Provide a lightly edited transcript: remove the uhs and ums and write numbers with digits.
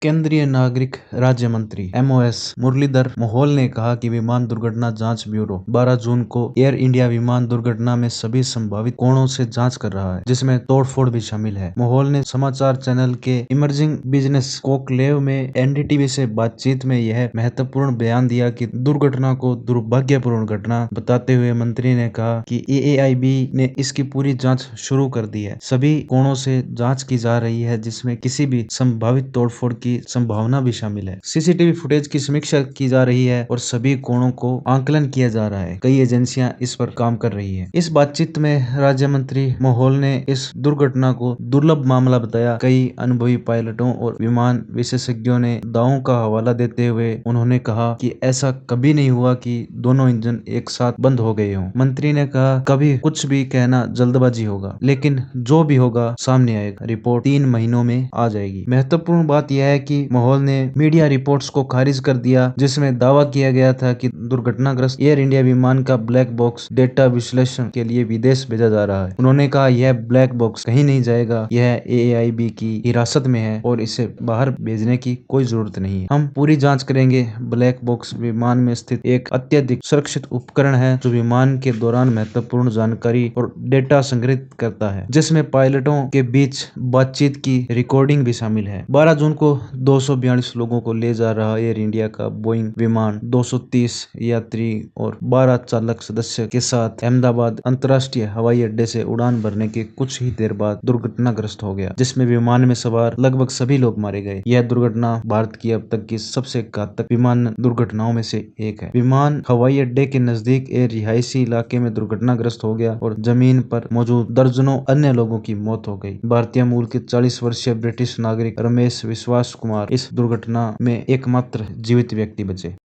केंद्रीय नागरिक राज्य मंत्री (MOS) मुरलीधर मोहोल ने कहा कि विमान दुर्घटना जांच ब्यूरो 12 जून को एयर इंडिया विमान दुर्घटना में सभी संभावित कोणों से जांच कर रहा है, जिसमें तोड़फोड़ भी शामिल है। मोहोल ने समाचार चैनल के इमर्जिंग बिजनेस कोकलेव में NDTV से बातचीत में यह महत्वपूर्ण बयान दिया कि दुर्घटना को दुर्भाग्यपूर्ण घटना बताते हुए मंत्री ने कहा कि AAIB ने इसकी पूरी जांच शुरू कर दी है। सभी कोणों से जांच की जा रही है, जिसमें किसी भी संभावित तोड़फोड़ की संभावना भी शामिल है। CCTV फुटेज की समीक्षा की जा रही है और सभी कोणों को आंकलन किया जा रहा है। कई एजेंसियां इस पर काम कर रही है। इस बातचीत में राज्य मंत्री मोहोल ने इस दुर्घटना को दुर्लभ मामला बताया। कई अनुभवी पायलटों और विमान विशेषज्ञों ने दावों का हवाला देते हुए उन्होंने कहा कि ऐसा कभी नहीं हुआ कि दोनों इंजन एक साथ बंद हो गए हों। मंत्री ने कहा, कभी कुछ भी कहना जल्दबाजी होगा, लेकिन जो भी होगा सामने आएगा। रिपोर्ट 3 महीनों में आ जाएगी। महत्वपूर्ण बात यह है कि मोहोल ने मीडिया रिपोर्ट्स को खारिज कर दिया, जिसमें दावा किया गया था कि दुर्घटनाग्रस्त एयर इंडिया विमान का ब्लैक बॉक्स डेटा विश्लेषण के लिए विदेश भेजा जा रहा है। उन्होंने कहा, यह ब्लैक बॉक्स कहीं नहीं जाएगा, यह AAIB की हिरासत में है और इसे बाहर भेजने की कोई जरूरत नहीं है। हम पूरी जांच करेंगे। ब्लैक बॉक्स विमान में स्थित एक अत्यधिक सुरक्षित उपकरण है जो विमान के दौरान महत्वपूर्ण जानकारी और डेटा संग्रहित करता है, जिसमें पायलटों के बीच बातचीत की रिकॉर्डिंग भी शामिल है। 12 जून को 242 लोगों को ले जा रहा एयर इंडिया का बोइंग विमान 230 यात्री और 12 चालक सदस्य के साथ अहमदाबाद अंतर्राष्ट्रीय हवाई अड्डे से उड़ान भरने के कुछ ही देर बाद दुर्घटनाग्रस्त हो गया, जिसमें विमान में सवार लगभग सभी लोग मारे गए। यह दुर्घटना भारत की अब तक की सबसे घातक विमान दुर्घटनाओं में से एक है। विमान हवाई अड्डे के नजदीक एक रिहायशी इलाके में दुर्घटनाग्रस्त हो गया और जमीन पर मौजूद दर्जनों अन्य लोगों की मौत हो गई। भारतीय मूल के 40 वर्षीय ब्रिटिश नागरिक रमेश विश्वास कुमार इस दुर्घटना में एकमात्र जीवित व्यक्ति बचे।